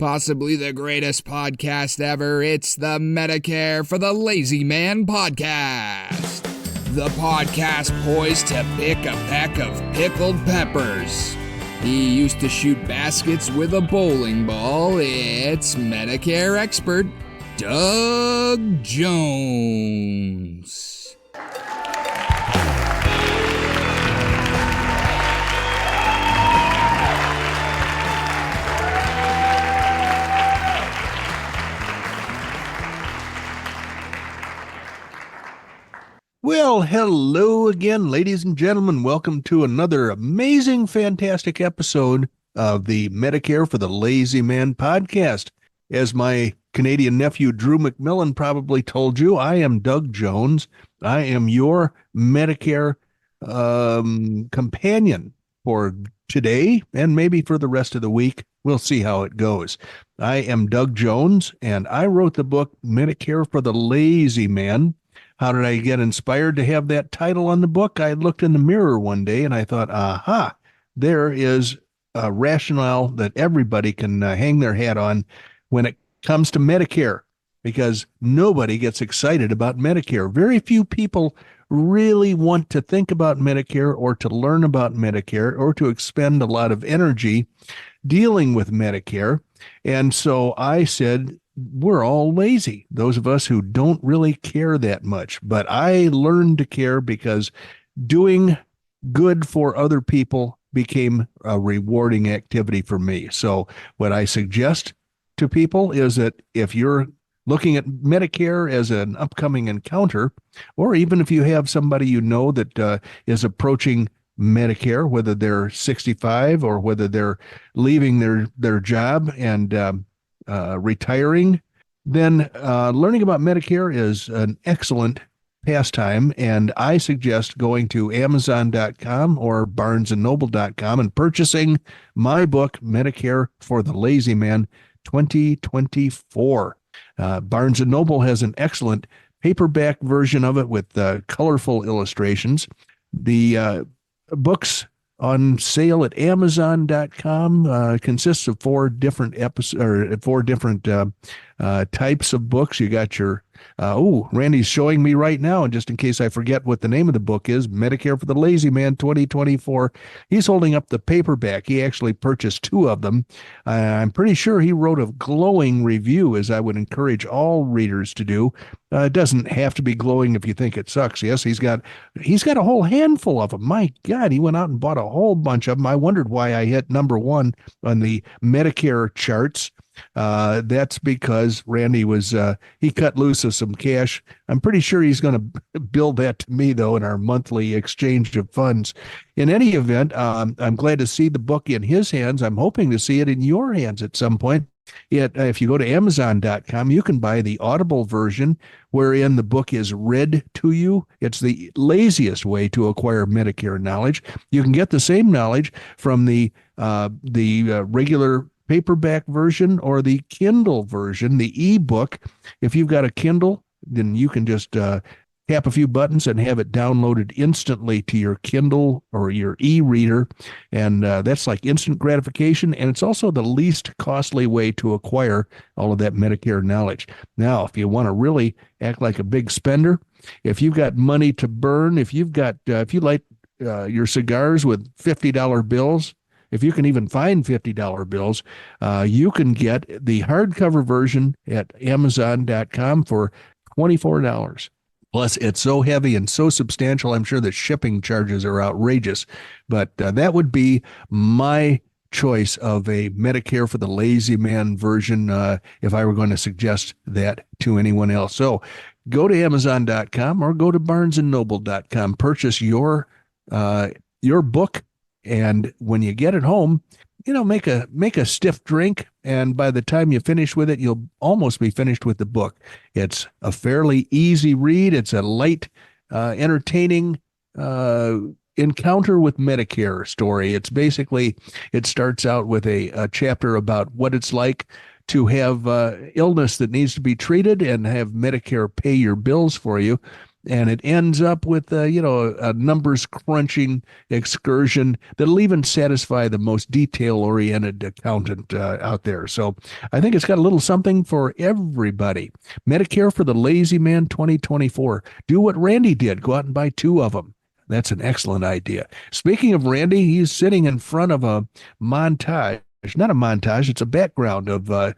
Possibly the greatest podcast ever. It's the Medicare for the Lazy Man podcast. The podcast poised to pick a peck of pickled peppers. He used to shoot baskets with a bowling ball. It's Medicare expert Doug Jones. Well, hello again, ladies and gentlemen. Welcome to another amazing, fantastic episode of the Medicare for the Lazy Man podcast. As my Canadian nephew, Drew McMillan, probably told you, I am Doug Jones. I am your Medicare companion for today and maybe for the rest of the week. We'll see how it goes. I am Doug Jones, and I wrote the book Medicare for the Lazy Man. How did I get inspired to have that title on the book? I looked in the mirror one day and I thought, aha, there is a rationale that everybody can hang their hat on when it comes to Medicare, because nobody gets excited about Medicare. Very few people really want to think about Medicare or to learn about Medicare or to expend a lot of energy dealing with Medicare. And so I said, we're all lazy, those of us who don't really care that much. But I learned to care because doing good for other people became a rewarding activity for me. So what I suggest to people is that if you're looking at Medicare as an upcoming encounter, or even if you have somebody you know that is approaching Medicare, whether they're 65 or whether they're leaving their job and retiring, then learning about Medicare is an excellent pastime. And I suggest going to Amazon.com or BarnesandNoble.com and purchasing my book, Medicare for the Lazy Man 2024. Barnes & Noble has an excellent paperback version of it with colorful illustrations. The books on sale at Amazon.com consists of four different types of books. You got your Randy's showing me right now, and just in case I forget what the name of the book is, Medicare for the Lazy Man 2024. He's holding up the paperback. He actually purchased two of them. I'm pretty sure he wrote a glowing review, as I would encourage all readers to do. It doesn't have to be glowing if you think it sucks. Yes, he's got a whole handful of them. My God, he went out and bought a whole bunch of them. I wondered why I hit number one on the Medicare charts. That's because Randy he cut loose of some cash. I'm pretty sure he's going to bill that to me, though, in our monthly exchange of funds. In any event, I'm glad to see the book in his hands. I'm hoping to see it in your hands at some point. Yet, if you go to Amazon.com, you can buy the Audible version, wherein the book is read to you. It's the laziest way to acquire Medicare knowledge. You can get the same knowledge from the regular paperback version or the Kindle version, the ebook. If you've got a Kindle, then you can just tap a few buttons and have it downloaded instantly to your Kindle or your e-reader. And that's like instant gratification. And it's also the least costly way to acquire all of that Medicare knowledge. Now, if you want to really act like a big spender, if you've got money to burn, if you light your cigars with $50 bills, if you can even find $50 bills, you can get the hardcover version at Amazon.com for $24. Plus, it's so heavy and so substantial, I'm sure the shipping charges are outrageous. But that would be my choice of a Medicare for the Lazy Man version if I were going to suggest that to anyone else. So go to Amazon.com or go to BarnesandNoble.com. Purchase your book. And when you get it home, make a stiff drink, and by the time you finish with it, you'll almost be finished with the book. It's a fairly easy read. It's a light, entertaining encounter with Medicare story. It starts out with a chapter about what it's like to have illness that needs to be treated and have Medicare pay your bills for you. and it ends up with a numbers crunching excursion that'll even satisfy the most detail oriented accountant out there. So I think it's got a little something for everybody. Medicare for the Lazy Man 2024. Do what Randy did. Go out and buy two of them. That's an excellent idea. Speaking of Randy, he's sitting in front of a montage. It's not a montage, it's a background of a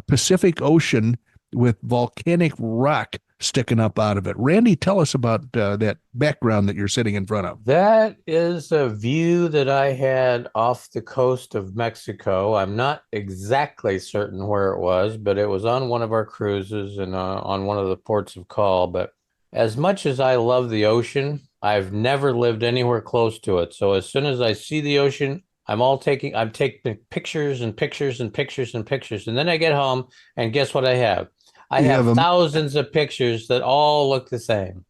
Pacific Ocean with volcanic rock sticking up out of it. Randy, tell us about that background that you're sitting in front of. That is a view that I had off the coast of Mexico. I'm not exactly certain where it was, but it was on one of our cruises and on one of the ports of call. But as much as I love the ocean, I've never lived anywhere close to it. So as soon as I see the ocean, I'm taking pictures and pictures and pictures and pictures. And then I get home and guess what I have? I have thousands of pictures that all look the same.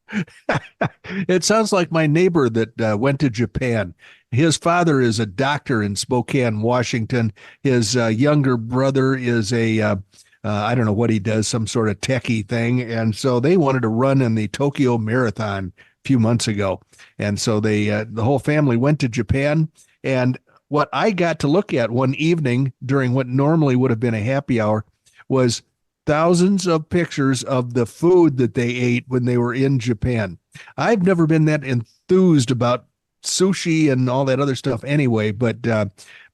It sounds like my neighbor that went to Japan. His father is a doctor in Spokane, Washington. His younger brother is I don't know what he does, some sort of techie thing. And so they wanted to run in the Tokyo Marathon a few months ago. And so the whole family went to Japan. And what I got to look at one evening during what normally would have been a happy hour was thousands of pictures of the food that they ate when they were in Japan. I've never been that enthused about sushi and all that other stuff anyway, but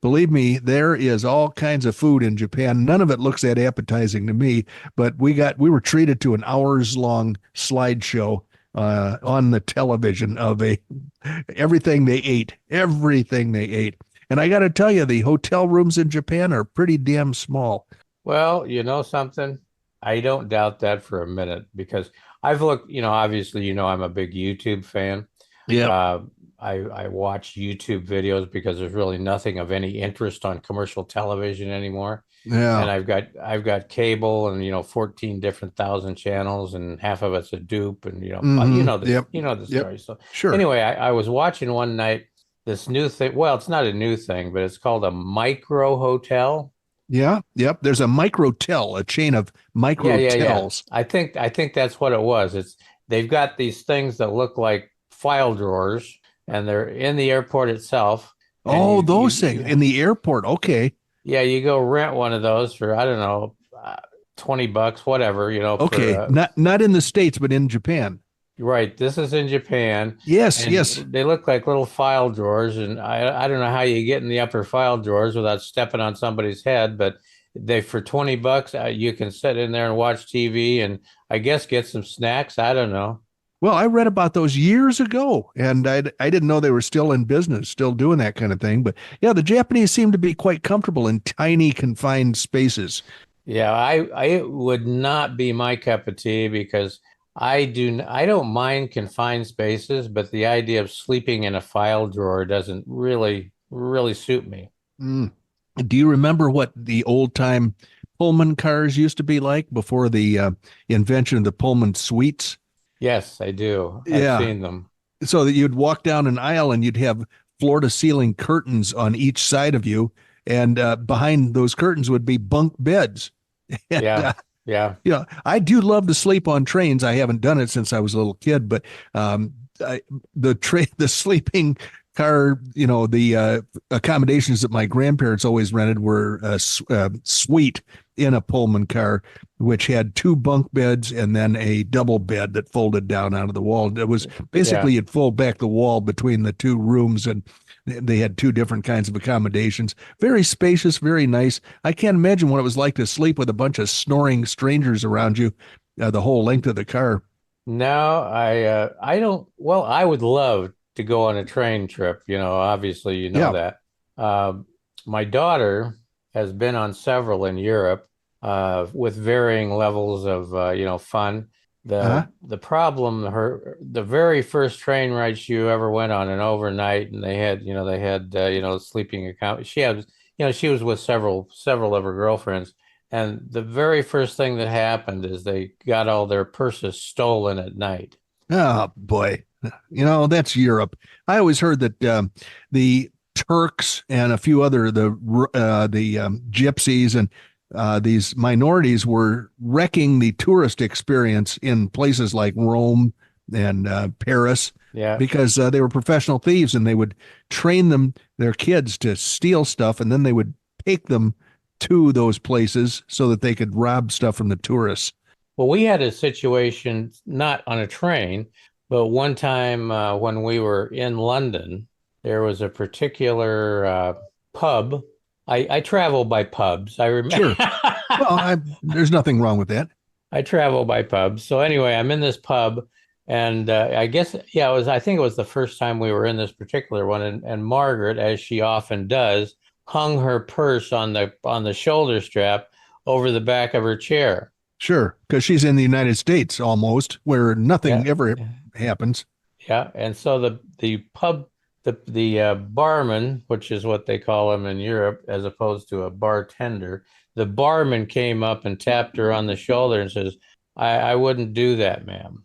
believe me, there is all kinds of food in Japan. None of it looks that appetizing to me, but we were treated to an hours long slideshow on the television of everything they ate. And I got to tell you, the hotel rooms in Japan are pretty damn small. Well, you know something? I don't doubt that for a minute because I've looked, obviously, I'm a big YouTube fan. Yeah. I watch YouTube videos because there's really nothing of any interest on commercial television anymore. Yeah. And I've got cable and 14 different thousand channels and half of it's a dupe and the story. So sure. Anyway, I was watching one night this new thing. Well, it's not a new thing, but it's called a micro hotel. Yeah. Yep. There's a microtel, a chain of microtels. Yeah. I think that's what it was. They've got these things that look like file drawers, and they're in the airport itself. Oh, those things in the airport. Okay. Yeah, you go rent one of those for I don't know, $20, whatever. Okay, not in the States, but in Japan. Right. This is in Japan. Yes, yes. They look like little file drawers, and I don't know how you get in the upper file drawers without stepping on somebody's head, but for $20, you can sit in there and watch TV and I guess get some snacks. I don't know. Well, I read about those years ago, and I didn't know they were still in business, still doing that kind of thing. But yeah, the Japanese seem to be quite comfortable in tiny, confined spaces. Yeah, I would not be my cup of tea because I don't mind confined spaces, but the idea of sleeping in a file drawer doesn't really suit me. Mm. Do you remember what the old time Pullman cars used to be like before the invention of the Pullman suites? Yes, I do. I've seen them. So that you'd walk down an aisle and you'd have floor to ceiling curtains on each side of you. And behind those curtains would be bunk beds. And, yeah. I do love to sleep on trains. I haven't done it since I was a little kid, but the sleeping car, the accommodations that my grandparents always rented were a suite in a Pullman car, which had two bunk beds and then a double bed that folded down out of the wall. It was basically you'd fold back the wall between the two rooms, and they had two different kinds of accommodations. Very spacious, very nice. I can't imagine what it was like to sleep with a bunch of snoring strangers around you the whole length of the car. No, I don't. Well, I would love to go on a train trip. Obviously, that. My daughter has been on several in Europe with varying levels of fun. The problem, the very first train ride she ever went on, an overnight, and they had sleeping account. She was with several of her girlfriends, and the very first thing that happened is they got all their purses stolen at night. Oh boy, that's Europe. I always heard that the Turks and a few other the gypsies and these minorities were wrecking the tourist experience in places like Rome, and Paris, Yeah. because they were professional thieves, and they would train their kids to steal stuff, and then they would take them to those places so that they could rob stuff from the tourists. Well, we had a situation not on a train, but one time when we were in London, there was a particular pub. I travel by pubs. I remember. Sure. Well, there's nothing wrong with that. I travel by pubs. So anyway, I'm in this pub, and I guess yeah, it was. I think it was the first time we were in this particular one, and Margaret, as she often does, hung her purse on the shoulder strap over the back of her chair. Sure, because she's in the United States almost, where nothing ever happens. Yeah, and so the pub the barman, which is what they call him in Europe, as opposed to a bartender, the barman came up and tapped her on the shoulder and says, I wouldn't do that, ma'am.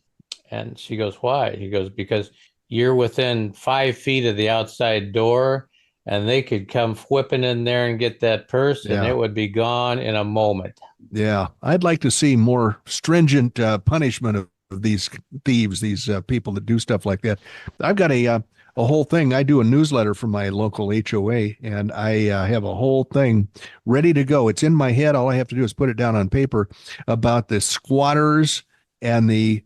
And she goes, why? He goes, because you're within 5 feet of the outside door, and they could come whipping in there and get that purse, and it would be gone in a moment. Yeah, I'd like to see more stringent punishment of these thieves, these people that do stuff like that. I've got a whole thing. I do a newsletter for my local HOA, and I have a whole thing ready to go. It's in my head. All I have to do is put it down on paper about the squatters and the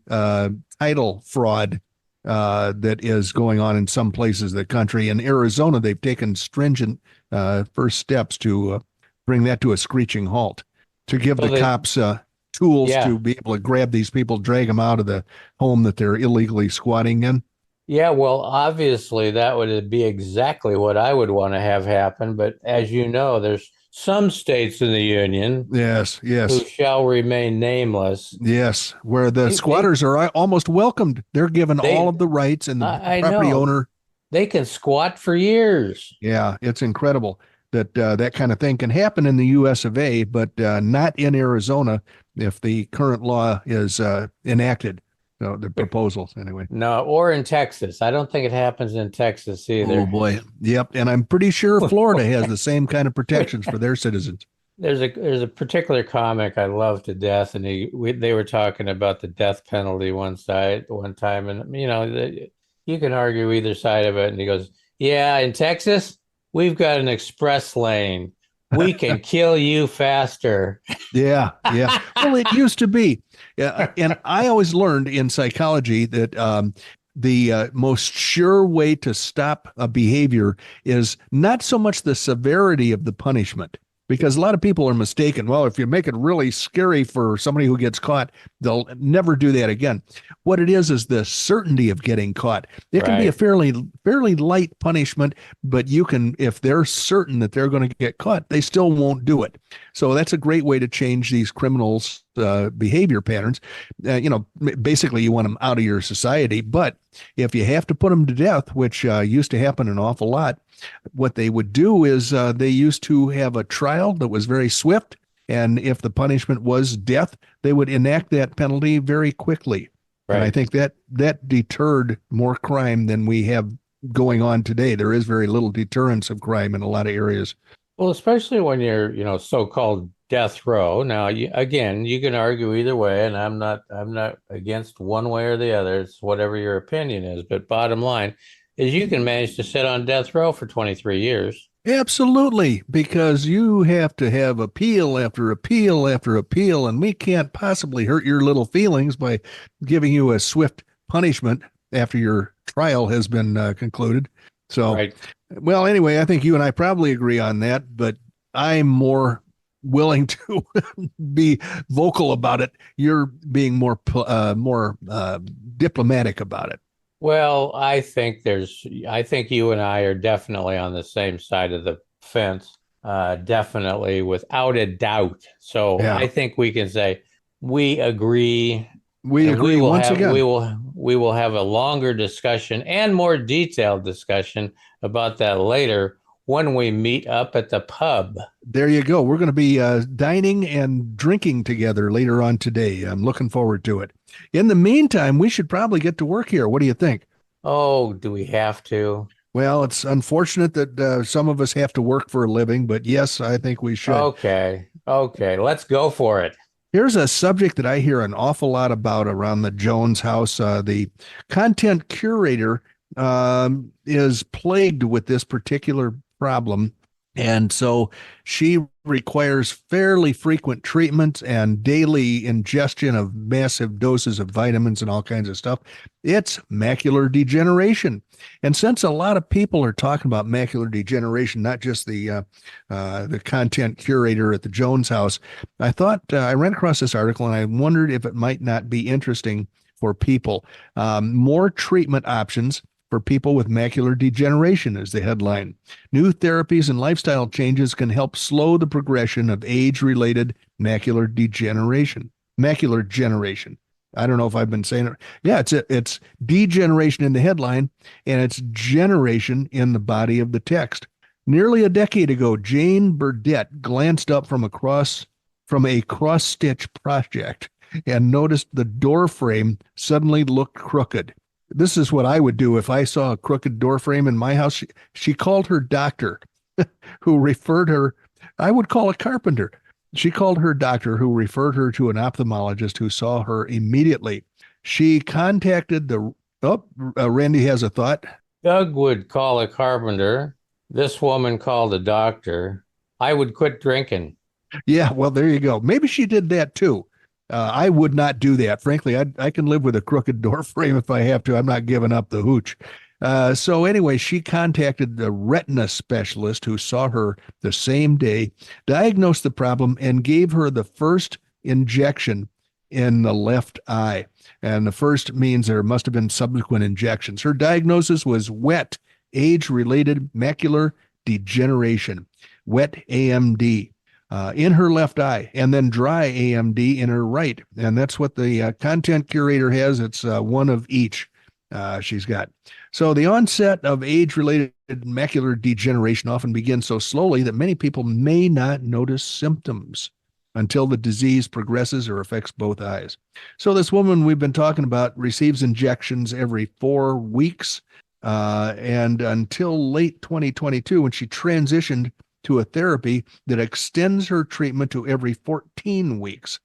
title fraud that is going on in some places of the country. In Arizona, they've taken stringent first steps to bring that to a screeching halt, to give the cops tools to be able to grab these people, drag them out of the home that they're illegally squatting in. Yeah, well, obviously that would be exactly what I would want to have happen. But as you know, there's some states in the union, yes, who shall remain nameless. Yes, where the squatters are almost welcomed. They're given all of the rights, and the property owner, they can squat for years. Yeah, it's incredible that that kind of thing can happen in the U.S. of A., but not in Arizona if the current law is enacted. No, the proposals anyway. No, or in Texas. I don't think it happens in Texas either. Oh boy, yep. And I'm pretty sure Florida has the same kind of protections for their citizens. There's a particular comic I love to death, and they were talking about the death penalty one time, and you can argue either side of it. And he goes, "Yeah, in Texas, we've got an express lane. We can kill you faster." Yeah. Well, it used to be. And I always learned in psychology that the most sure way to stop a behavior is not so much the severity of the punishment, because a lot of people are mistaken. Well, if you make it really scary for somebody who gets caught, they'll never do that again. What it is the certainty of getting caught. It can be a fairly light punishment, but you can, if they're certain that they're going to get caught, they still won't do it. So that's a great way to change these criminals' behavior patterns. Basically, you want them out of your society. But if you have to put them to death, which used to happen an awful lot, what they would do is they used to have a trial that was very swift. And if the punishment was death, they would enact that penalty very quickly. Right. And I think that deterred more crime than we have going on today. There is very little deterrence of crime in a lot of areas. Well, especially when you're, so-called death row. Now, you can argue either way, and I'm not against one way or the other. It's whatever your opinion is. But bottom line is, you can manage to sit on death row for 23 years. Absolutely, because you have to have appeal after appeal after appeal, and we can't possibly hurt your little feelings by giving you a swift punishment after your trial has been concluded. So, Well, anyway, I think you and I probably agree on that, but I'm more willing to be vocal about it. You're being more diplomatic about it. Well, I think you and I are definitely on the same side of the fence, definitely, without a doubt. So I think we can say we agree. We agree once again. We will have a longer discussion and more detailed discussion about that later when we meet up at the pub. There you go. We're going to be dining and drinking together later on today. I'm looking forward to it. In the meantime, we should probably get to work here. What do you think? Oh, do we have to? Well, it's unfortunate that some of us have to work for a living, but yes, I think we should. Okay, let's go for it. Here's a subject that I hear an awful lot about around the Jones house. The content curator is plagued with this particular problem. And so she requires fairly frequent treatment and daily ingestion of massive doses of vitamins and all kinds of stuff. It's macular degeneration. And since a lot of people are talking about macular degeneration, not just the content curator at the Jones house, I thought I ran across this article and I wondered if it might not be interesting for people. More treatment options for people with macular degeneration is the headline. New therapies and lifestyle changes can help slow the progression of age-related macular degeneration. Macular generation. I don't know if I've been saying it. Yeah, it's degeneration in the headline, and it's generation in the body of the text. Nearly a decade ago, Jane Burdett glanced up from a cross-stitch project and noticed the door frame suddenly looked crooked. This is what I would do if I saw a crooked door frame in my house. She called her doctor, who referred her. I would call a carpenter. She called her doctor, who referred her to an ophthalmologist who saw her immediately. She contacted the. Oh, Randy has a thought. Doug would call a carpenter. This woman called a doctor. I would quit drinking. Yeah, well, there you go. Maybe she did that too. I would not do that. Frankly, I can live with a crooked door frame if I have to. I'm not giving up the hooch. So anyway, she contacted the retina specialist who saw her the same day, diagnosed the problem, and gave her the first injection in the left eye. And the first means there must have been subsequent injections. Her diagnosis was wet age-related macular degeneration, wet AMD. In her left eye, and then dry AMD in her right. And that's what the content curator has. It's one of each she's got. So the onset of age-related macular degeneration often begins so slowly that many people may not notice symptoms until the disease progresses or affects both eyes. So this woman we've been talking about receives injections every 4 weeks, and until late 2022, when she transitioned to a therapy that extends her treatment to every 14 weeks.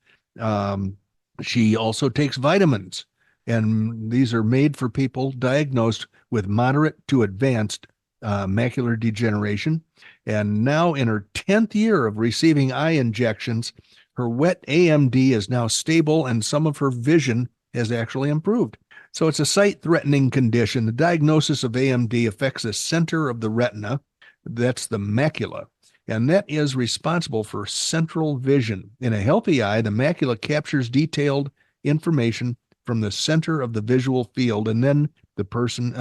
She also takes vitamins, and these are made for people diagnosed with moderate to advanced macular degeneration. And now, in her 10th year of receiving eye injections, her wet AMD is now stable, and some of her vision has actually improved. So it's a sight-threatening condition. The diagnosis of AMD affects the center of the retina. That's the macula, and that is responsible for central vision. In a healthy eye, the macula captures detailed information from the center of the visual field, and then the person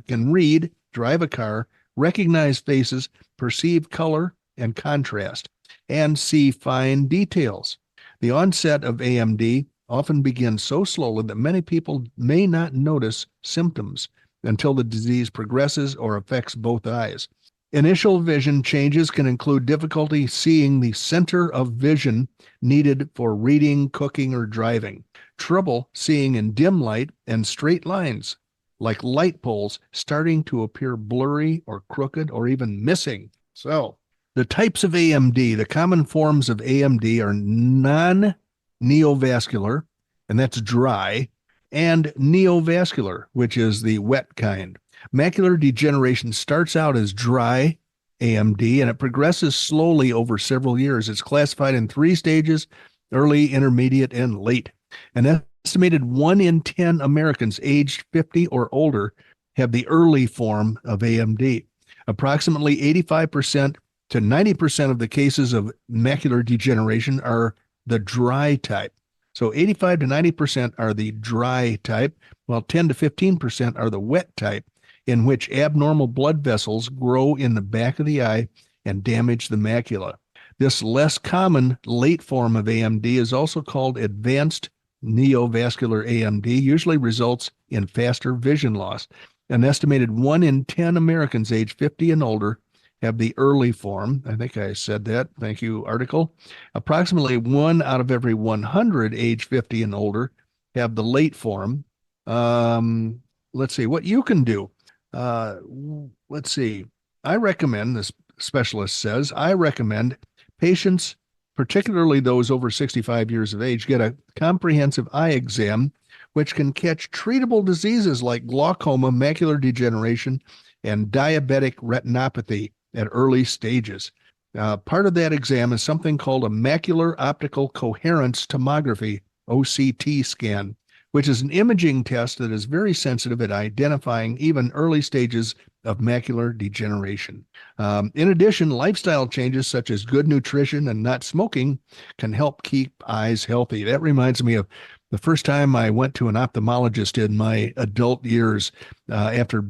can read, drive a car, recognize faces, perceive color and contrast, and see fine details. The onset of AMD often begins so slowly that many people may not notice symptoms until the disease progresses or affects both eyes. Initial vision changes can include difficulty seeing the center of vision needed for reading, cooking, or driving, trouble seeing in dim light, and straight lines, like light poles, starting to appear blurry or crooked or even missing. So, the types of AMD, the common forms of AMD are non-neovascular, and that's dry, and neovascular, which is the wet kind. Macular degeneration starts out as dry AMD, and it progresses slowly over several years. It's classified in 3 stages: early, intermediate, and late. An estimated 1 in 10 Americans aged 50 or older have the early form of AMD. Approximately 85% to 90% of the cases of macular degeneration are the dry type. So 85 to 90% are the dry type, while 10 to 15% are the wet type, in which abnormal blood vessels grow in the back of the eye and damage the macula. This less common late form of AMD is also called advanced neovascular AMD, usually results in faster vision loss. An estimated 1 in 10 Americans age 50 and older have the early form. I think I said that. Thank you, article. Approximately 1 out of every 100 age 50 and older have the late form. Let's see what you can do. Let's see. I recommend, this specialist says, I recommend patients particularly those over 65 years of age, get a comprehensive eye exam, which can catch treatable diseases like glaucoma, macular degeneration, and diabetic retinopathy at early stages. Part of that exam is something called a macular optical coherence tomography, OCT scan, which is an imaging test that is very sensitive at identifying even early stages of macular degeneration. In addition, lifestyle changes such as good nutrition and not smoking can help keep eyes healthy. That reminds me of the first time I went to an ophthalmologist in my adult years after a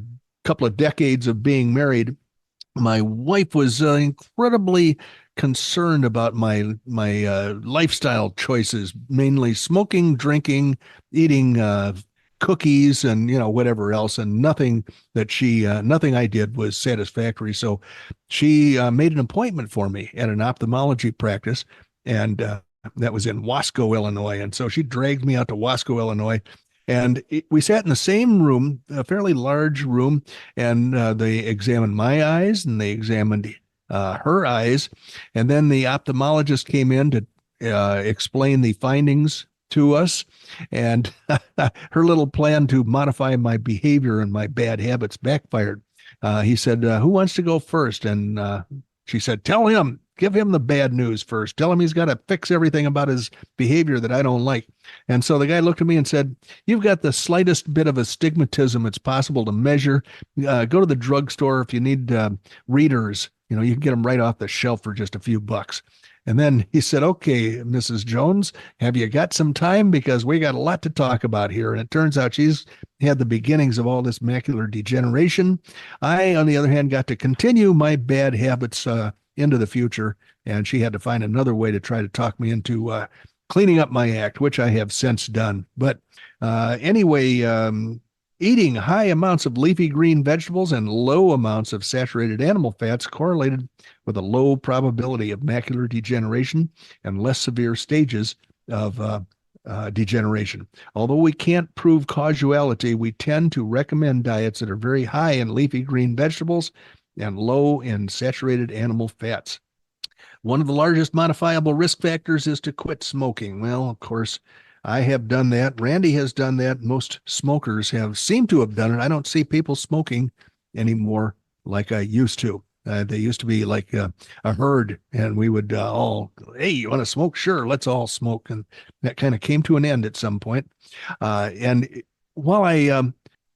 couple of decades of being married. My wife was incredibly concerned about my lifestyle choices, mainly smoking, drinking, eating cookies, and whatever else, and nothing I did was satisfactory. So she made an appointment for me at an ophthalmology practice, and that was in Wasco, Illinois. And so she dragged me out to Wasco, Illinois. And we sat in the same room, a fairly large room, and they examined my eyes and they examined her eyes. And then the ophthalmologist came in to explain the findings to us. And her little plan to modify my behavior and my bad habits backfired. He said, who wants to go first? And she said, tell him. Give him the bad news first. Tell him he's got to fix everything about his behavior that I don't like. And so the guy looked at me and said, you've got the slightest bit of astigmatism it's possible to measure. Go to the drugstore if you need readers. You can get them right off the shelf for just a few bucks. And then he said, okay, Mrs. Jones, have you got some time? Because we got a lot to talk about here. And it turns out she's had the beginnings of all this macular degeneration. I, on the other hand, got to continue my bad habits into the future, and she had to find another way to try to talk me into cleaning up my act, which I have since done. But anyway, eating high amounts of leafy green vegetables and low amounts of saturated animal fats correlated with a low probability of macular degeneration and less severe stages of degeneration. Although we can't prove causality, we tend to recommend diets that are very high in leafy green vegetables and low in saturated animal fats. One of the largest modifiable risk factors is to quit smoking. Well, of course, I have done that. Randy has done that. Most smokers seemed to have done it. I don't see people smoking anymore like I used to. They used to be like a herd, and we would all, hey, you want to smoke? Sure, let's all smoke. And that kind of came to an end at some point. And while I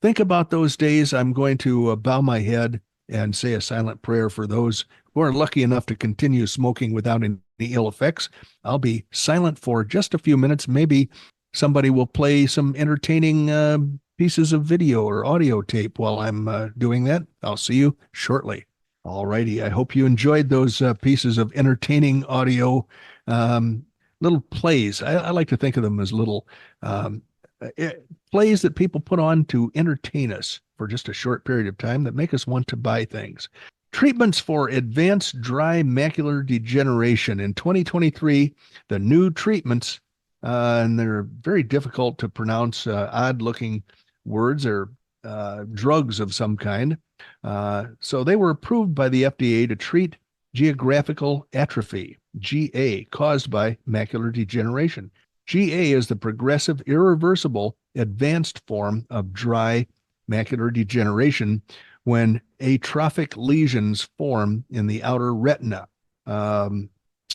think about those days, I'm going to bow my head and say a silent prayer for those who are lucky enough to continue smoking without any ill effects. I'll be silent for just a few minutes. Maybe somebody will play some entertaining pieces of video or audio tape while I'm doing that. I'll see you shortly. All righty. I hope you enjoyed those pieces of entertaining audio, little plays. I like to think of them as little plays that people put on to entertain us for just a short period of time that make us want to buy things. Treatments for advanced dry macular degeneration. In 2023, the new treatments, and they're very difficult to pronounce, odd-looking words, or drugs of some kind. So they were approved by the FDA to treat geographical atrophy, GA, caused by macular degeneration. GA is the progressive, irreversible, advanced form of dry macular degeneration when atrophic lesions form in the outer retina.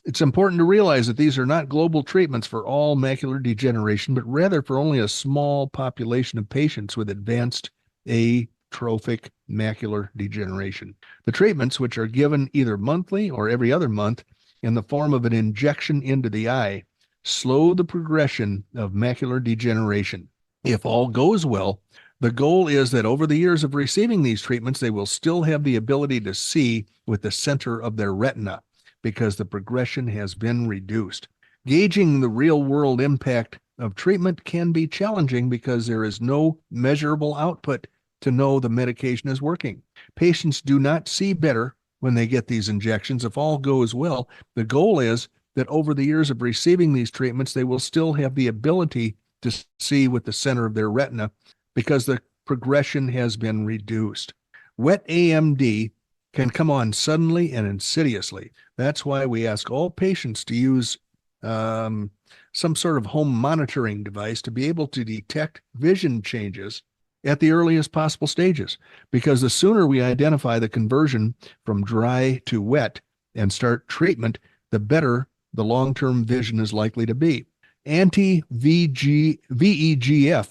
It's important to realize that these are not global treatments for all macular degeneration, but rather for only a small population of patients with advanced atrophic macular degeneration. The treatments, which are given either monthly or every other month in the form of an injection into the eye, slow the progression of macular degeneration. If all goes well, the goal is that over the years of receiving these treatments, they will still have the ability to see with the center of their retina because the progression has been reduced. Gauging the real-world impact of treatment can be challenging because there is no measurable output to know the medication is working. Patients do not see better when they get these injections. If all goes well, the goal is that over the years of receiving these treatments, they will still have the ability to see with the center of their retina because the progression has been reduced. Wet AMD can come on suddenly and insidiously. That's why we ask all patients to use some sort of home monitoring device to be able to detect vision changes at the earliest possible stages. Because the sooner we identify the conversion from dry to wet and start treatment, the better the long-term vision is likely to be. Anti-VEGF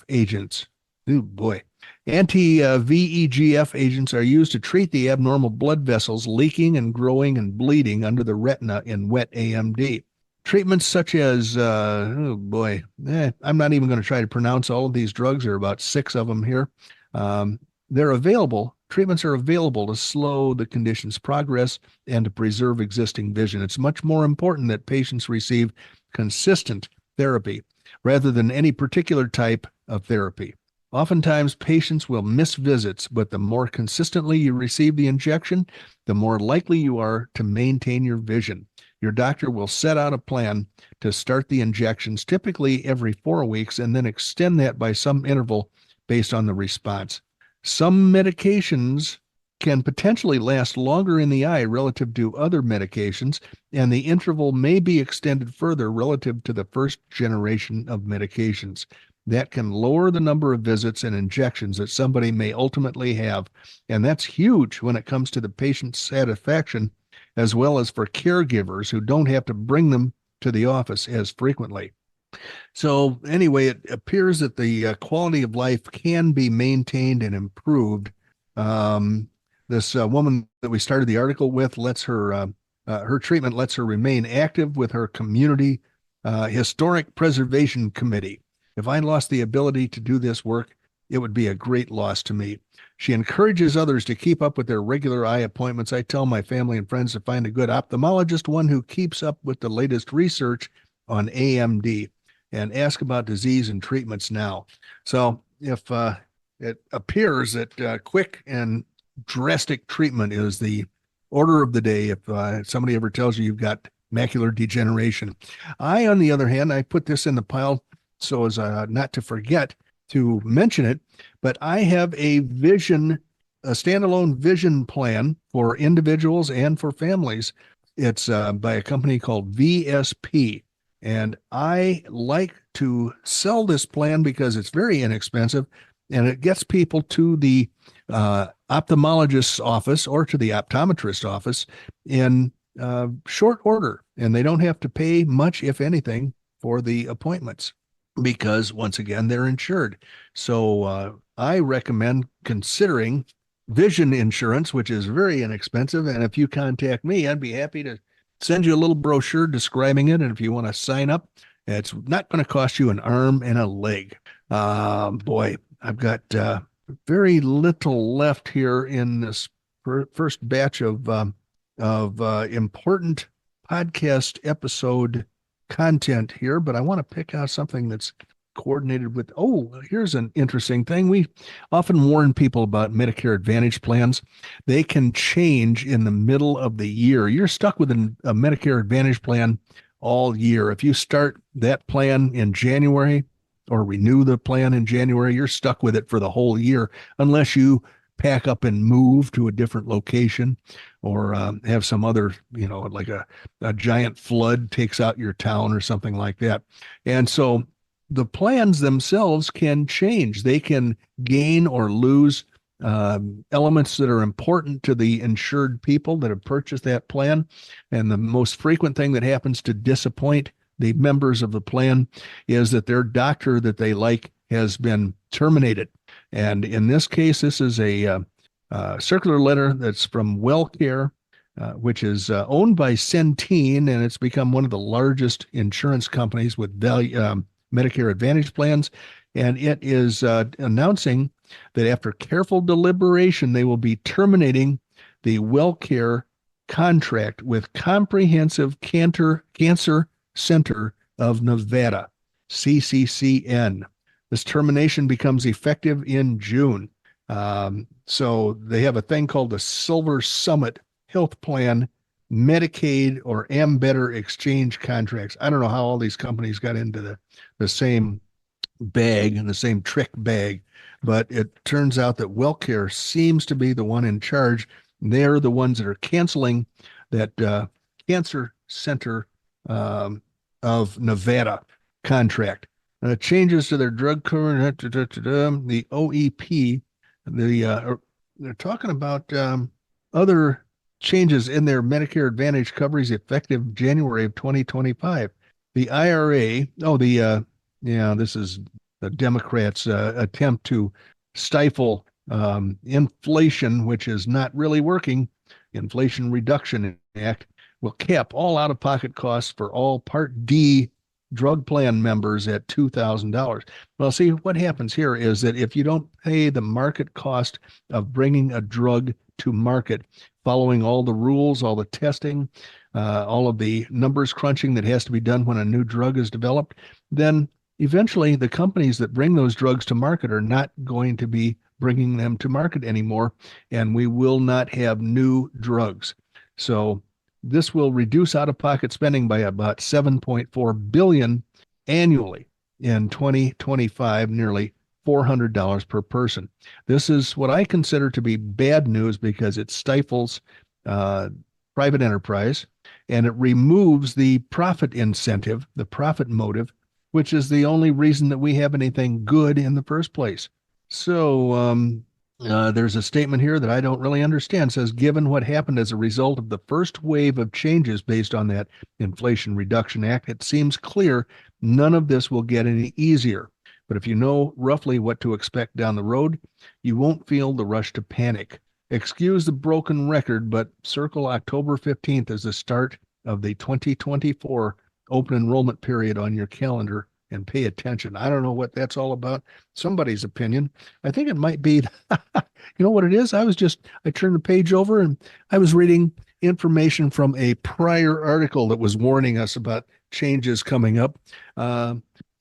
agents. Oh boy. Anti-VEGF agents are used to treat the abnormal blood vessels leaking and growing and bleeding under the retina in wet AMD. Treatments such as, I'm not even going to try to pronounce all of these drugs. There are about 6 of them here. They're available. Treatments are available to slow the condition's progress and to preserve existing vision. It's much more important that patients receive consistent therapy rather than any particular type of therapy. Oftentimes, patients will miss visits, but the more consistently you receive the injection, the more likely you are to maintain your vision. Your doctor will set out a plan to start the injections typically every 4 weeks and then extend that by some interval based on the response. Some medications can potentially last longer in the eye relative to other medications, and the interval may be extended further relative to the first generation of medications. That can lower the number of visits and injections that somebody may ultimately have, and that's huge when it comes to the patient's satisfaction, as well as for caregivers who don't have to bring them to the office as frequently. So anyway, it appears that the quality of life can be maintained and improved. This woman that we started the article with lets her treatment lets her remain active with her community historic preservation committee. If I lost the ability to do this work, it would be a great loss to me. She encourages others to keep up with their regular eye appointments. I tell my family and friends to find a good ophthalmologist, one who keeps up with the latest research on AMD, and ask about disease and treatments now. So if it appears that quick and drastic treatment is the order of the day, if somebody ever tells you you've got macular degeneration. On the other hand, I put this in the pile so as not to forget to mention it, but I have a standalone vision plan for individuals and for families. It's by a company called VSP. And I like to sell this plan because it's very inexpensive and it gets people to the ophthalmologist's office or to the optometrist's office in short order. And they don't have to pay much, if anything, for the appointments because, once again, they're insured. So I recommend considering vision insurance, which is very inexpensive. And if you contact me, I'd be happy to send you a little brochure describing it. And if you want to sign up, it's not going to cost you an arm and a leg. Boy, I've got very little left here in this first batch of important podcast episode content here, but I want to pick out something that's coordinated with, here's an interesting thing. We often warn people about Medicare Advantage plans. They can change in the middle of the year. You're stuck with a Medicare Advantage plan all year. If you start that plan in January or renew the plan in January, you're stuck with it for the whole year unless you pack up and move to a different location or have some other, like a giant flood takes out your town or something like that. And so the plans themselves can change. They can gain or lose elements that are important to the insured people that have purchased that plan. And the most frequent thing that happens to disappoint the members of the plan is that their doctor that they like has been terminated. And in this case, this is a circular letter that's from Wellcare, which is owned by Centene, and it's become one of the largest insurance companies with Medicare Advantage plans. And it is announcing that after careful deliberation, they will be terminating the Wellcare contract with Comprehensive Cancer Center of Nevada, CCCN. This termination becomes effective in June. So they have a thing called the Silver Summit Health Plan, Medicaid, or Ambetter exchange contracts. I don't know how all these companies got into the same bag and the same trick bag, but it turns out that Wellcare seems to be the one in charge They're the ones that are canceling that Cancer Center of Nevada contract. Changes to their drug current, the OEP, they're talking about other changes in their Medicare Advantage coverage effective January of 2025. The IRA, this is the Democrats' attempt to stifle inflation, which is not really working. Inflation Reduction Act will cap all out-of-pocket costs for all Part D drug plan members at $2,000. Well, see, what happens here is that if you don't pay the market cost of bringing a drug to market, following all the rules, all the testing, all of the numbers crunching that has to be done when a new drug is developed, then eventually the companies that bring those drugs to market are not going to be bringing them to market anymore, and we will not have new drugs. So this will reduce out-of-pocket spending by about $7.4 billion annually in 2025, nearly $400 per person. This is what I consider to be bad news because it stifles private enterprise, and it removes the profit incentive, the profit motive, which is the only reason that we have anything good in the first place. So there's a statement here that I don't really understand. It says, given what happened as a result of the first wave of changes based on that Inflation Reduction Act, it seems clear none of this will get any easier. But if you know roughly what to expect down the road, you won't feel the rush to panic. Excuse the broken record, but circle October 15th as the start of the 2024 open enrollment period on your calendar and pay attention. I don't know what that's all about. Somebody's opinion. I think it might be, you know what it is? I turned the page over and I was reading information from a prior article that was warning us about changes coming up.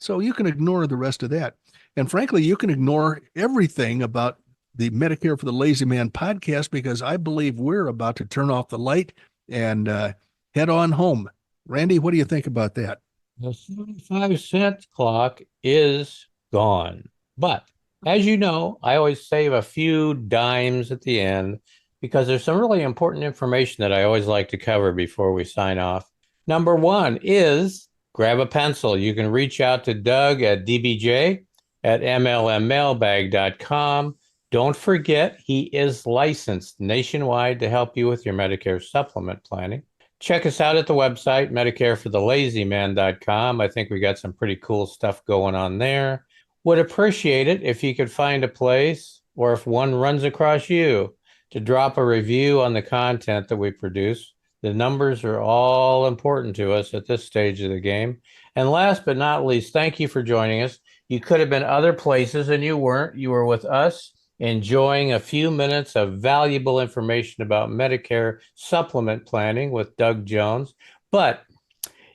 So you can ignore the rest of that. And frankly, you can ignore everything about the Medicare for the Lazy Man podcast because I believe we're about to turn off the light and head on home. Randy, what do you think about that? The 75-cent clock is gone. But as you know, I always save a few dimes at the end because there's some really important information that I always like to cover before we sign off. Number one is grab a pencil. You can reach out to Doug at dbj@mlmmailbag.com. Don't forget, he is licensed nationwide to help you with your Medicare supplement planning. Check us out at the website, medicareforthelazyman.com. I think we got some pretty cool stuff going on there. Would appreciate it if you could find a place, or if one runs across you, to drop a review on the content that we produce. The numbers are all important to us at this stage of the game. And last but not least, thank you for joining us. You could have been other places and you weren't. You were with us, enjoying a few minutes of valuable information about Medicare supplement planning with Doug Jones. But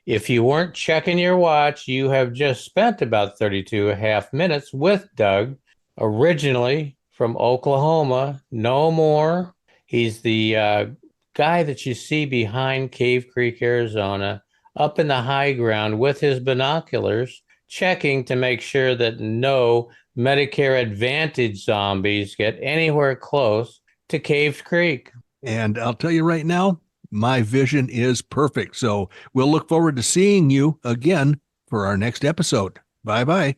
if you weren't checking your watch, you have just spent about 32.5 minutes with Doug, originally from Oklahoma, no more. He's the guy that you see behind Cave Creek, Arizona, up in the high ground with his binoculars, checking to make sure that no Medicare Advantage zombies get anywhere close to Cave Creek. And I'll tell you right now, my vision is perfect. So we'll look forward to seeing you again for our next episode. Bye-bye.